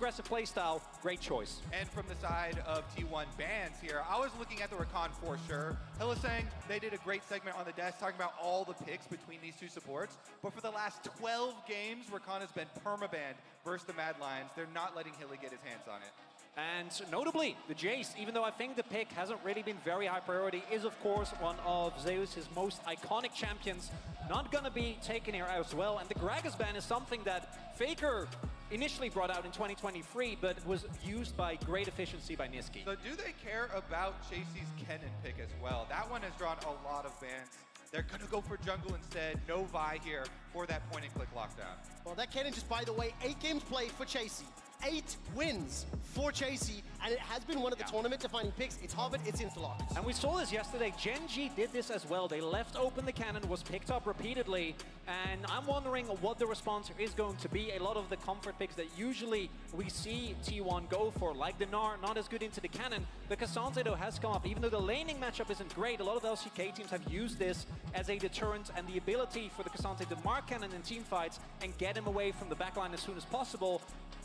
aggressive playstyle, great choice. And from the side of T1 bans here, I was looking at the Rakan for sure. Hylissang, they did a great segment on the desk talking about all the picks between these two supports. But for the last 12 games, Rakan has been permabanned versus the Mad Lions. They're not letting Hilly get his hands on it. And notably, the Jace, even though I think the pick hasn't really been very high priority, is of course one of Zeus's most iconic champions. Not gonna be taken here as well. And the Gragas ban is something that FAKER initially brought out in 2023, but was used by great efficiency by Niski. So do they care about Chasey's Kennen pick as well? That one has drawn a lot of bans. They're going to go for jungle instead. No Vi here for that point-and-click lockdown. Well, that Kennen, just by the way, 8 games played for Chasey. 8 wins for Chasey, and it has been one of the tournament-defining picks. It's Harvard, it's Interlocked. And we saw this yesterday. Gen G did this as well. They left open the cannon, was picked up repeatedly, and I'm wondering what the response is going to be. A lot of the comfort picks that usually we see T1 go for, like the Gnar, not as good into the cannon. The K'Sante, though, has come up. Even though the laning matchup isn't great, a lot of LCK teams have used this as a deterrent, and the ability for the K'Sante to mark cannon in team fights and get him away from the backline as soon as possible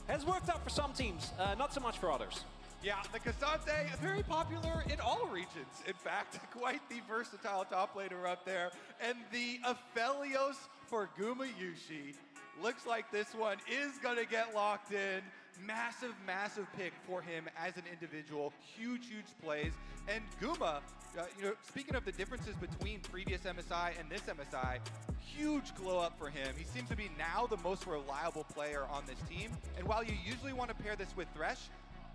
has worked out for some teams, not so much for others. Yeah, the K'Sante, very popular in all regions. In fact, quite the versatile top laner up there. And the Aphelios for Gumayusi. Looks like this one is going to get locked in. Massive, massive pick for him as an individual. Huge, huge plays. And Guma, speaking of the differences between previous MSI and this MSI, huge glow up for him. He seems to be now the most reliable player on this team. And while you usually want to pair this with Thresh,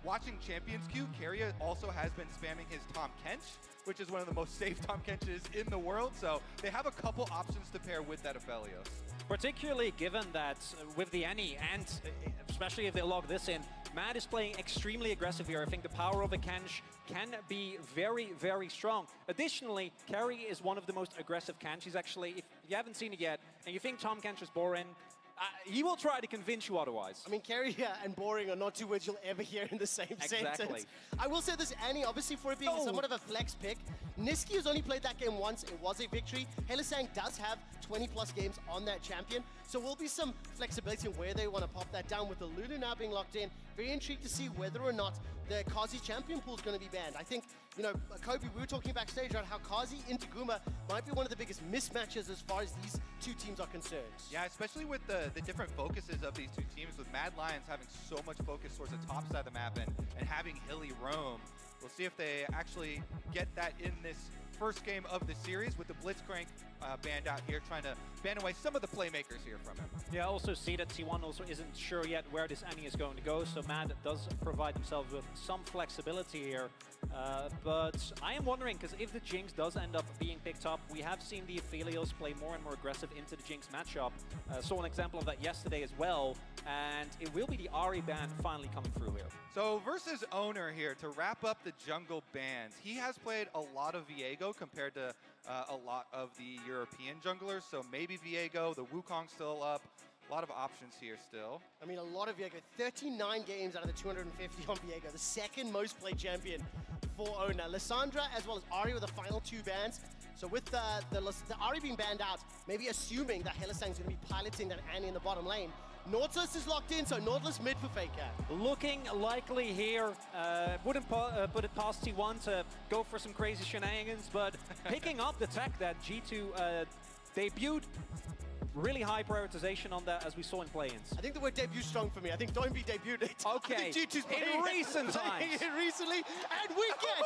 watching Champions Queue, Keria also has been spamming his Tahm Kench, which is one of the most safe Tahm Kenches in the world. So they have a couple options to pair with that Aphelios. Particularly given that with the Annie, and especially if they log this in, Mad is playing extremely aggressive here. I think the power of a Kench can be very, very strong. Additionally, Carry is one of the most aggressive Kenches actually. If you haven't seen it yet, and you think Tahm Kench is boring, he will try to convince you otherwise. I mean, Carry and boring are not two words you'll ever hear in the same sentence. I will say this, Annie, obviously for it being somewhat of a flex pick, Niski has only played that game once. It was a victory. Hylissang does have 20+ games on that champion, so will be some flexibility in where they want to pop that down with the Lulu now being locked in. Very intrigued to see whether or not the Kazi champion pool is going to be banned. I think, Kobe, we were talking backstage about how Kazi into Guma might be one of the biggest mismatches as far as these two teams are concerned. Yeah, especially with the different focuses of these two teams, with Mad Lions having so much focus towards the top side of the map and having Hilly roam. We'll see if they actually get that in this first game of the series with the Blitzcrank banned out here, trying to ban away some of the playmakers here from him. Yeah, I also see that T1 also isn't sure yet where this Annie is going to go, so Mad does provide themselves with some flexibility here. But I am wondering, because if the Jinx does end up being picked up, we have seen the Aphelios play more and more aggressive into the Jinx matchup. Saw an example of that yesterday as well, and it will be the Ahri ban finally coming through here. So versus Owner here, to wrap up the jungle bans, he has played a lot of Viego compared to a lot of the European junglers, so maybe Viego, the Wukong's still up. A lot of options here still. I mean, a lot of Viego. 39 games out of the 250 on Viego, the second most played champion for Owner. Lissandra as well as Ahri with the final 2 bans. So with the Ahri being banned out, maybe assuming that Hylissang's going to be piloting that Annie in the bottom lane, Nautilus is locked in, so Nautilus mid for FAKER. Looking likely here. Wouldn't put it past T1 to go for some crazy shenanigans, but picking up the tech that G2 debuted, really high prioritization on that, as we saw in play-ins. I think the word debut strong for me. I think Doinby debuted it. Okay, I think G2's in recent times. Recently, and we get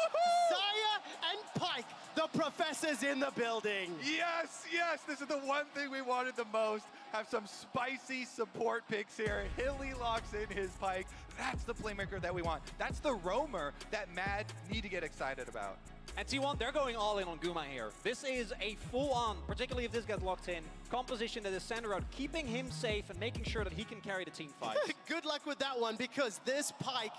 Xayah and Pyke, the professors in the building. Yes, yes, this is the one thing we wanted the most. Have some spicy support picks here. Hilly locks in his Pyke. That's the playmaker that we want. That's the roamer that Mad need to get excited about. And T1, they're going all in on Guma here. This is a full-on, particularly if this gets locked in, composition that is centered around keeping him safe and making sure that he can carry the team fight. Good luck with that one, because this Pyke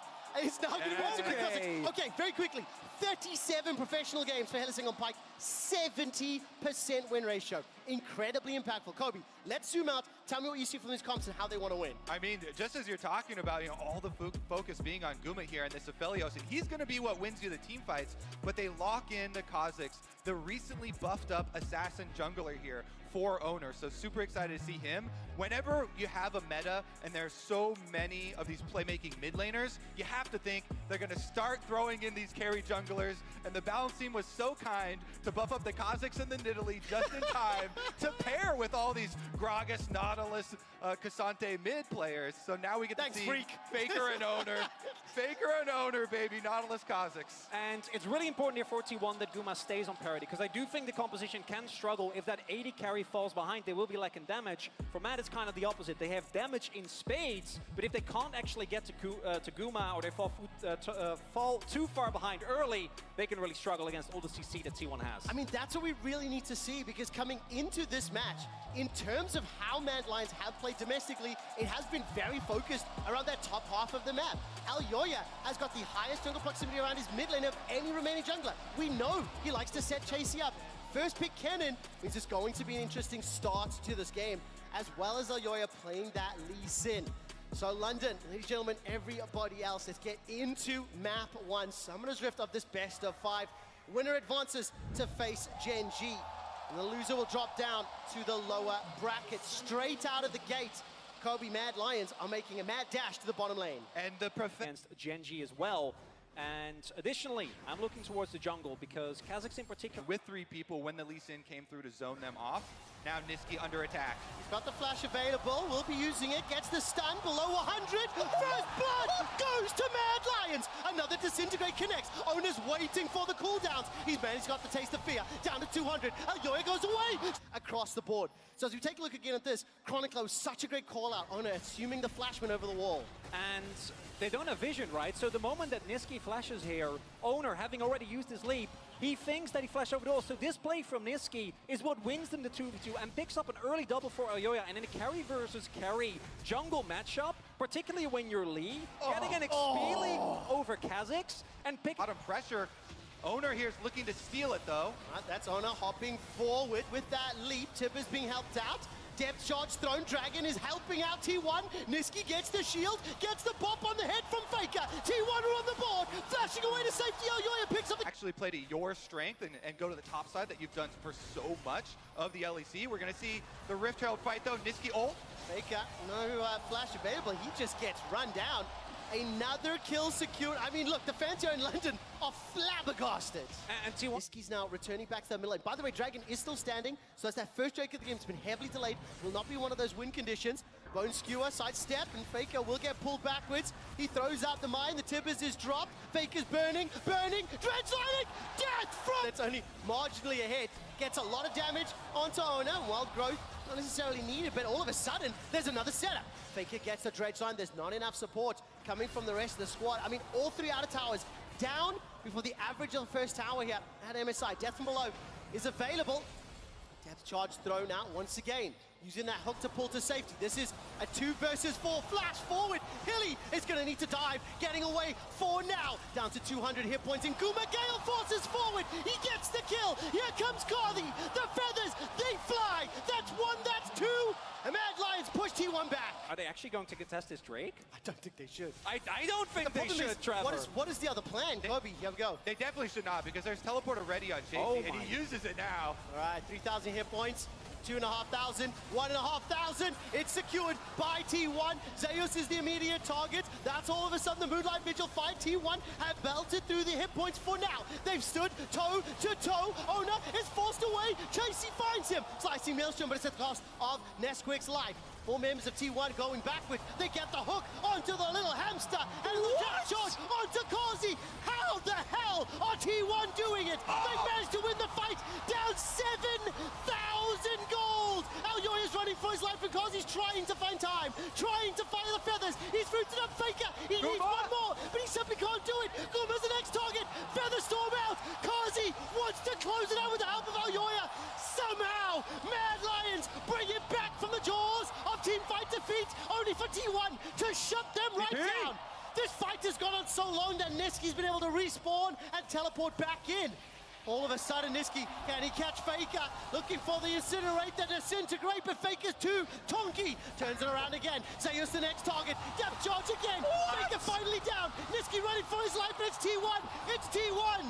is now going to be okay, very quickly. 37 professional games for Hylissang on Pyke, 70% win ratio. incredibly impactful. Kobe, let's zoom out. Tell me what you see from these comps and how they want to win. I mean, just as you're talking about, all the focus being on Guma here and this Aphelios, and he's going to be what wins you the team fights, but they lock in the Kazakhs, the recently buffed up assassin jungler here for Owner. So super excited to see him. Whenever you have a meta and there's so many of these playmaking mid laners, you have to think they're going to start throwing in these carry junglers, and the balance team was so kind to buff up the Kazakhs and the Nidalee just in time to pair with all these Gragas, Nautilus, Cassante mid players. So now we get to see Faker and Owner. Faker and Owner, baby, Nautilus Kazakhs. And it's really important here for T1 that Guma stays on parity, because I do think the composition can struggle. If that 80 carry falls behind, they will be lacking damage. For Mad, it's kind of the opposite. They have damage in spades, but if they can't actually get to Guma, or they fall too far behind early, they can really struggle against all the CC that T1 has. I mean, that's what we really need to see, because coming into this match, in terms of how Mad Lions have played domestically, it has been very focused around that top half of the map. Alyoya has got the highest jungle proximity around his mid lane of any remaining jungler. We know he likes to set Chasey up. First pick Kennen means it's going to be an interesting start to this game, as well as Alyoya playing that Lee Sin. So London, ladies and gentlemen, everybody else, let's get into map 1. Summoner's Rift of this best of 5. Winner advances to face Gen G. And the loser will drop down to the lower bracket. Straight out of the gate, Kobe Mad Lions are making a mad dash to the bottom lane. And the against Gen G as well. And additionally, I'm looking towards the jungle because Kazakhs in particular... With 3 people when the Lee Sin came through to zone them off. Now Niski under attack. He's got the flash available, will be using it, gets the stun below 100. First blood goes to Mad Lions. Another disintegrate connects. Owner's waiting for the cooldowns. He's got the taste of fear. Down to 200. Alyoya goes away. Across the board. So as we take a look again at this, Chroniclo was such a great call out. Owner assuming the flash went over the wall. And they don't have vision, right? So the moment that Niski flashes here, Owner, having already used his leap, he thinks that he flashed over the wall. So this play from Niski is what wins them the 2v2 and picks up an early double for Alyoya. And in a carry versus carry jungle matchup, particularly when you're Lee, getting an XP lead over Kazakhs and pick... Bottom pressure. Owner here is looking to steal it, though. That's Owner hopping forward with that leap. Tip is being helped out. Depth charge thrown. Dragon is helping out T1. Niski gets the shield, gets the pop on the head from Faker. T1 are on the board, flashing away to safety. Alyoya picks up the... Actually play to your strength and go to the top side that you've done for so much of the LEC. We're going to see the Rift Herald fight, though. Niski ult. Faker, no flash available. He just gets run down. Another kill secured. I mean, look, the fans here in London are flabbergasted. And T1... Niski's now returning back to the middle lane. By the way, Dragon is still standing, so that's that first Drake of the game. It's been heavily delayed. Will not be one of those win conditions. Bone skewer, sidestep, and Faker will get pulled backwards. He throws out the mine. The Tibbers is dropped. Faker's burning, dredgeline, death from... That's only marginally ahead. Gets a lot of damage onto Owner. Wild growth, not necessarily needed, but all of a sudden, there's another setup. Faker gets the dredge line. There's not enough support coming from the rest of the squad. I mean, all 3 outer towers down before the average of the first tower here at MSI. Death from below is available. Depth charge thrown out once again. Using that hook to pull to safety. This is a 2 versus 4. Flash forward. Hilly is going to need to dive. Getting away for now. Down to 200 hit points. And Guma Gale forces forward. He gets the kill. Here comes Carthy. The feathers, they fly. That's 1, that's 2. And Mad Lions push T1 back. Are they actually going to contest this Drake? I don't think they should. I don't think they should, Trevor. What is the other plan? Kobe, here we go. They definitely should not, because there's teleporter ready on JC, and he uses it now. All right, 3,000 hit points. 2,500, 1,500. It's secured by T1. Zeus is the immediate target. That's all of a sudden the Moonlight Vigil fight. T1 have belted through the hit points for now. They've stood toe to toe. Owner is forced away. Chasey finds him. Slicing Maelstrom, but it's at the cost of Nesquik's life. 4 members of T1 going backward. They get the hook onto the little hamster. And the death charge onto Causey. How the hell are T1 doing it? They managed to win the fight. Down 7,000 gold. Alyoya is running for his life because he's trying to find time. Trying to find the feathers. He's rooted up Faker. He needs one more, but he simply can't do it. Guma's the next target. Feather storm out. Causey wants to close it out with the help of Alyoya. Somehow, Mad Lions bring it back from the jaws of teamfight defeat, only for T1 to shut them right down. This fight has gone on so long that Niski's been able to respawn and teleport back in. All of a sudden, Niski, can he catch Faker? Looking for the incinerate, the disintegrate, but Faker's too. Tonki turns it around again. Zeus the next target. Depth charge again. Faker finally down. Niski running for his life, but it's T1. It's T1.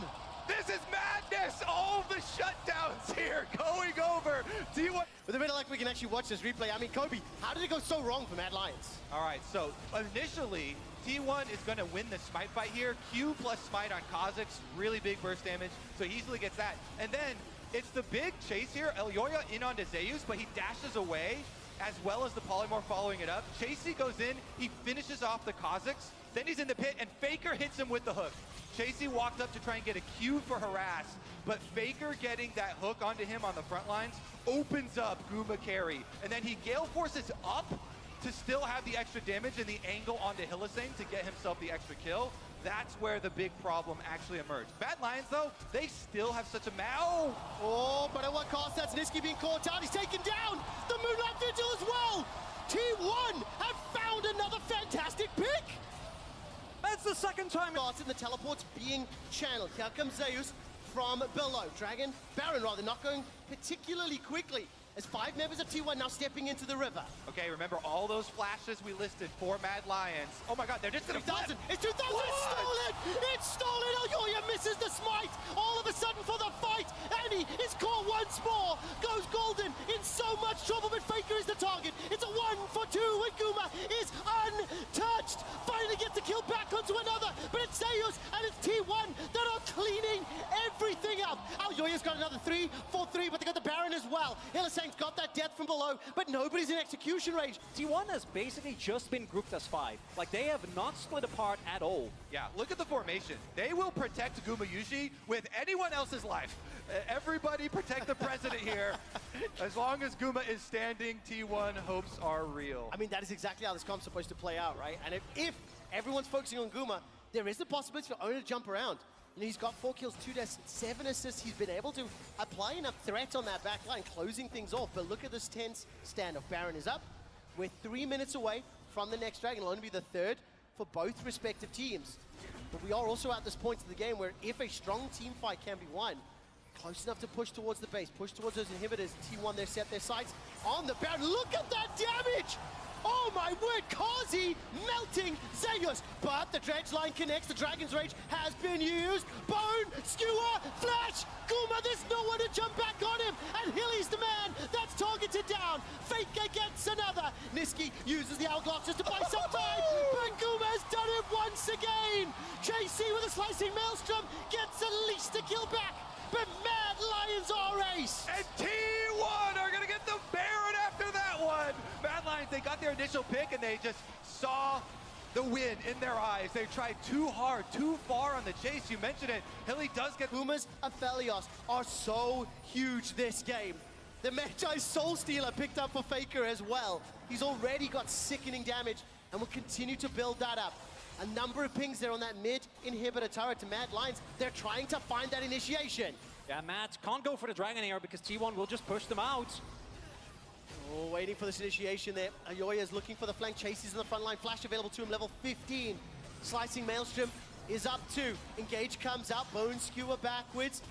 This is madness! All the shutdowns here going over. T1. With a bit of luck, we can actually watch this replay. I mean, Kobe, how did it go so wrong for Mad Lions? All right, so initially, T1 is going to win the smite fight here. Q plus smite on Kha'Zix, really big burst damage, so he easily gets that. And then it's the big chase here. Elyoya in onto Zeus, but he dashes away, as well as the polymorph following it up. Chasey goes in, he finishes off the Kha'Zix, then he's in the pit, and Faker hits him with the hook. Chasey walked up to try and get a Q for harass, but Faker getting that hook onto him on the front lines opens up Guma carry. And then he Gale Forces up to still have the extra damage and the angle onto Hylissang to get himself the extra kill. That's where the big problem actually emerged. Mad Lions, though, they still have such a Oh, but at what cost? That's Niski being caught out. He's taken down. The Moonlight Vigil as well. T1 have found another fantastic pick. That's the second time. Starts in the teleports being channeled. Here comes Zeus from below. Baron rather, not going particularly quickly. As 5 members of T1 now stepping into the river. Okay, remember all those flashes we listed for Mad Lions. Oh my god, they're just gonna 2000. It's 2000. It's stolen. It's stolen. Elyoya misses the smite. All of a sudden for the fight. Annie is caught once more. Goes Golden in so much trouble, but Faker is the target. It's a 1-for-2 and Guma is untouched. Finally gets the kill back onto another, but it's Zeus and it's T1 that are cleaning everything up. Elyoya's got another 3-4-3, but they got the Baron as well. Hylissang's got that death from below, but nobody's in execution range. T1 has basically just been grouped as 5. Like, they have not split apart at all. Yeah, look at the formation. They will protect Guma Yushi with anyone else's life. Everybody protect the president here. As long as Guma is standing, T1 hopes are real. I mean, that is exactly how this comp's supposed to play out, right? And if everyone's focusing on Guma, there is the possibility for Oner to jump around. And he's got 4 kills, 2 deaths, 7 assists. He's been able to apply enough threat on that back line, closing things off. But look at this tense standoff. Baron is up. We're 3 minutes away from the next dragon. It'll only be the 3rd for both respective teams. But we are also at this point in the game where if a strong team fight can be won, close enough to push towards the base, push towards those inhibitors. T1, they're set their sights on the Baron. Look at that damage! Oh my word, Kazi melting Zeus, but the dredge line connects, the Dragon's Rage has been used. Bone, skewer, flash, Guma, there's no one to jump back on him, and Hilly's the man that's targeted down. Faker gets another. Niski uses the Hourglass just to buy some time, but Guma has done it once again. Chasey with a slicing maelstrom gets at least a kill back, but Mad Lions are ace. And T1 are gonna get the Baron after that one. Mad Lions, they got their initial pick and they just saw the win in their eyes. They tried too hard, too far on the chase. You mentioned it. Hilly does get... Pumas and Aphelios are so huge this game. The Magi Soul Stealer picked up for Faker as well. He's already got sickening damage and will continue to build that up. A number of pings there on that mid inhibitor turret to Mad Lions. They're trying to find that initiation. Yeah, Matt can't go for the Dragon here because T1 will just push them out. Oh, waiting for this initiation there. Elyoya is looking for the flank. Chases in the front line. Flash available to him, level 15. Slicing Maelstrom is up 2. Engage comes out. Bone Skewer backwards.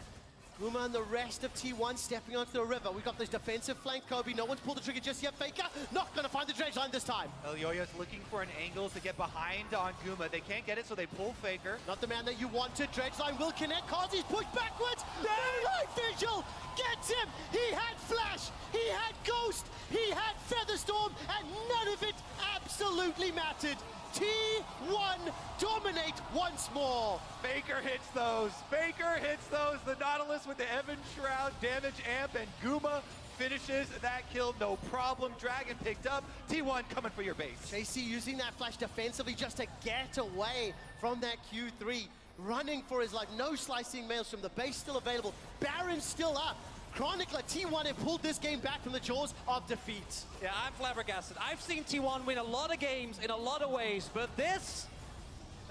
Guma and the rest of T1 stepping onto the river. We've got this defensive flank, Kobe. No one's pulled the trigger just yet. Faker not going to find the dredge line this time. Elyoya's looking for an angle to get behind on Guma. They can't get it, so they pull Faker. Not the man that you wanted. Dredge line will connect. Kazi's pushed backwards. Moonlight Vigil gets him. He had Flash. He had Ghost. He had Featherstorm. And none of it absolutely mattered. T1 dominate once more. Faker hits those. Faker hits those. The Nautilus with the Evan Shroud damage amp, and Guma finishes that kill, no problem. Dragon picked up. T1 coming for your base. JC using that flash defensively just to get away from that Q3. Running for his life. No slicing Maelstrom. The base still available. Baron's still up. Chronicler, T1 have pulled this game back from the jaws of defeat. Yeah, I'm flabbergasted. I've seen T1 win a lot of games in a lot of ways, but this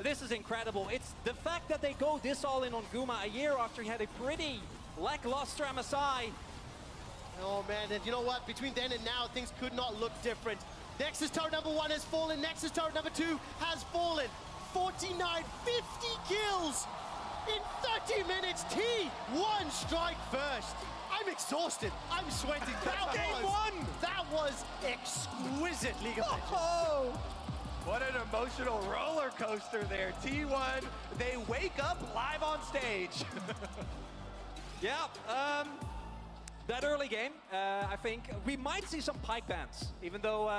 is incredible. It's the fact that they go this all in on Guma a year after he had a pretty lackluster MSI. Oh man, and you know what? Between then and now, things could not look different. Nexus turret number 1 has fallen. Nexus turret number 2 has fallen. 49, 50 kills In 30 minutes, T1 strike first. I'm exhausted. I'm sweating. That was exquisite, League of Legends. Oh, what an emotional roller coaster there. T1, they wake up live on stage. Yeah, that early game, I think we might see some pike bans, even though